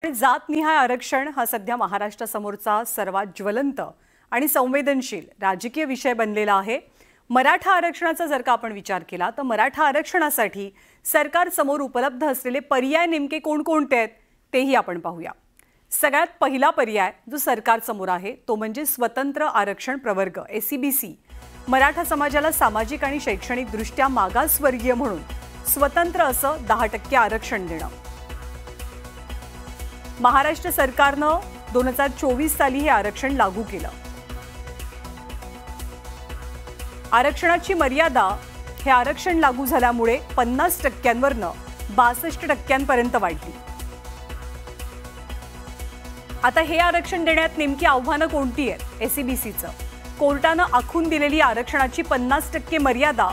जातनिहाय आरक्षण हा सध्या महाराष्ट्रासमोरचा सर्वात ज्वलंत आणि संवेदनशील राजकीय विषय बनलेला आहे। मराठा आरक्षणाचा जर का आपण विचार केला तर मराठा आरक्षणासाठी सरकार समोर उपलब्ध असलेले पर्याय नेमके कोणकोणते आहेत तेही आपण पाहूया। सगळ्यात पहिला पर्याय जो सरकार समोर आहे तो म्हणजे स्वतंत्र आरक्षण प्रवर्ग एसईबीसी। मराठा समाजाला सामाजिक आणि शैक्षणिक दृष्ट्या मागासवर्गीय म्हणून स्वतंत्र असं 10% आरक्षण देणं। महाराष्ट्र सरकारनं 2024 साली हे आरक्षण लागू केलं। आरक्षणाची मर्यादा हे आरक्षण लागू झाल्यामुळे 50%वरनं 62%पर्यंत वाढली। आता हे आरक्षण देण्यात नेमकी आव्हानं कोणती आहेत? एसईबीसीचं कोर्टानं आखून दिलेली आरक्षणाची 50% मर्यादा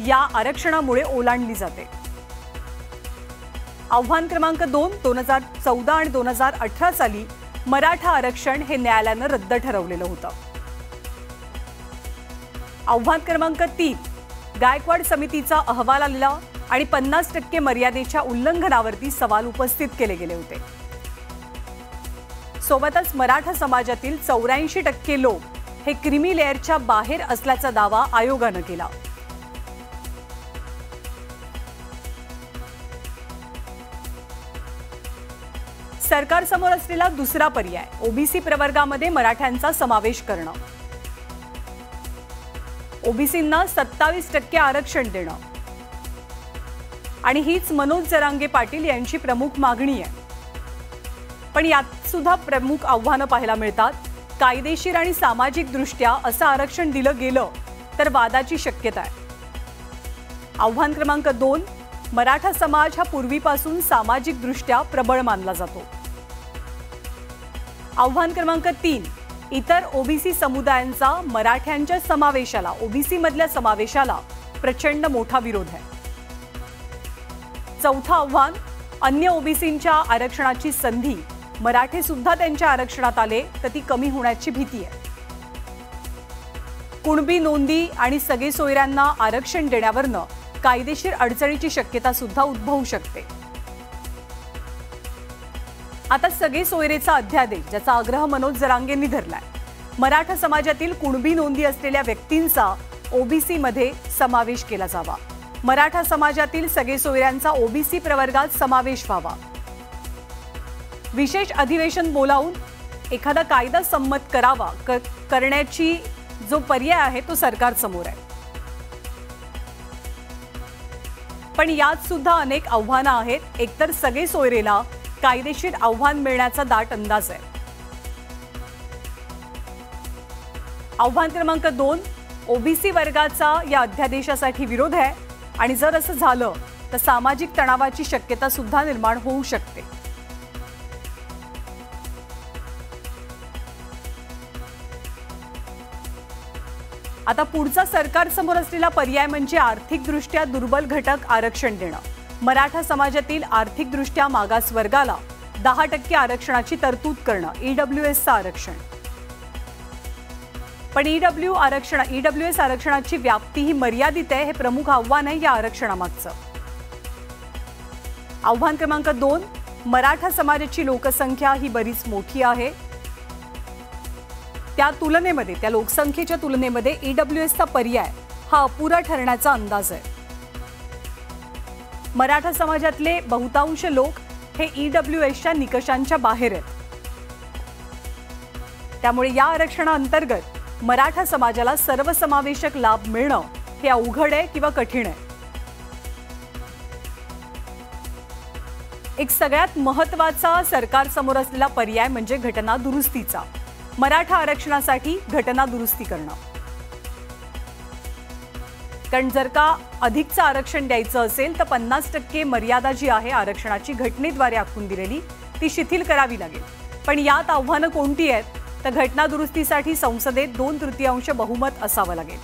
या आरक्षणामुळे ओलांडली जाते। आव्हान क्रमांक 2 2014 आणि 2018 साली मराठा आरक्षण हे न्यायालयानं रद्द ठरवलेलं होतं। आव्हान क्रमांक 3 गायकवाड समितीचा अहवाल आलेला आणि 50% मर्यादेच्या उल्लंघनावरती सवाल उपस्थित केले गेले होते। सोबतच मराठा समाजातील 84% लोक हे क्रीमी लेअरच्या बाहेर असल्याचा दावा आयोगानं केला। सरकार समोर असलेला दुसरा पर्याय ओबीसी प्रवर्गामध्ये मराठ्यांचा समावेश करणं। ओबीसींना 27% आरक्षण देणं आणि हीच मनोज जरांगे पाटील यांची प्रमुख मागणी आहे। पण यात सुद्धा प्रमुख आव्हानं पाहायला मिळतात। कायदेशीर आणि सामाजिक दृष्ट्या असं आरक्षण दिलं गेलं तर वादाची शक्यता आहे। आव्हान क्रमांक 2 मराठा समाज हा पूर्वीपासून सामाजिक दृष्ट्या प्रबळ मानला जातो। आव्हान क्रमांक 3 इतर ओबीसी समुदायांचा मराठ्यांच्या समावेशाला ओबीसी मधल्या समावेशाला प्रचंड मोठा विरोध आहे। चौथा आव्हान अन्य ओबीसींच्या आरक्षणाची संधी मराठे सुद्धा त्यांच्या आरक्षणात आले तर ती कमी होण्याची भीती आहे। कुणबी नोंदी आणि सगळे सोयऱ्यांना आरक्षण देण्यावरनं कायदेशीर अडचणीची शक्यता सुद्धा उद्भवू शकते। आता सगळे सोयरेचा अध्यादेश ज्याचा आग्रह मनोज जरांगेंनी धरलाय। मराठा समाजातील कुणबी नोंदी असलेल्या व्यक्तींचा ओबीसी मध्ये समावेश केला जावा। मराठा समाजातील सगळे सोयऱ्यांचा ओबीसी प्रवर्गात समावेश व्हावा। विशेष अधिवेशन बोलावून एखादा कायदा संमत करावा करण्याची जो पर्याय आहे तो सरकार समोर आहे। पण यात सुद्धा अनेक आव्हानं आहेत। एकतर सगळे सोयरेला कायदेशीर आव्हान मिळण्याचा दाट अंदाज आहे। आव्हान क्रमांक 2 ओबीसी वर्गाचा या अध्यादेशासाठी विरोध आहे आणि जर असं झालं तर सामाजिक तणावाची शक्यता सुद्धा निर्माण होऊ शकते। आता पुढचा सरकार समोर असलेला पर्याय म्हणजे आर्थिकदृष्ट्या दुर्बल घटक आरक्षण देणं। मराठा समाजातील आर्थिकदृष्ट्या मागास वर्गाला 10% आरक्षणाची तरतूद करणं। ईडब्ल्यूएसचं आरक्षण पण ईडब्ल्यूएस आरक्षणाची व्याप्ती ही मर्यादित आहे हे प्रमुख आव्हान आहे या आरक्षणामागचं। आव्हान क्रमांक 2 मराठा समाजाची लोकसंख्या ही बरीच मोठी आहे। त्या लोकसंख्येच्या तुलनेमध्ये ईडब्ल्यूएसचा पर्याय हा अपुरा ठरण्याचा अंदाज आहे। मराठा समाजातले बहुतांश लोक हे ईडब्ल्यूएसच्या निकषांच्या बाहेर आहेत। त्यामुळे या आरक्षणाअंतर्गत मराठा समाजाला सर्वसमावेशक लाभ मिळणं हे अवघड आहे किंवा कठीण आहे। एक सगळ्यात महत्त्वाचा सरकार समोर असलेला पर्याय म्हणजे घटना दुरुस्तीचा। मराठा आरक्षणासाठी घटना दुरुस्ती करणं। कारण जर का अधिकचं आरक्षण द्यायचं असेल तर 50% मर्यादा जी आहे आरक्षणाची घटनेद्वारे आखून दिलेली ती शिथिल करावी लागेल। पण यात आव्हानं कोणती आहेत तर घटना दुरुस्तीसाठी संसदेत 2/3 बहुमत असावं लागेल।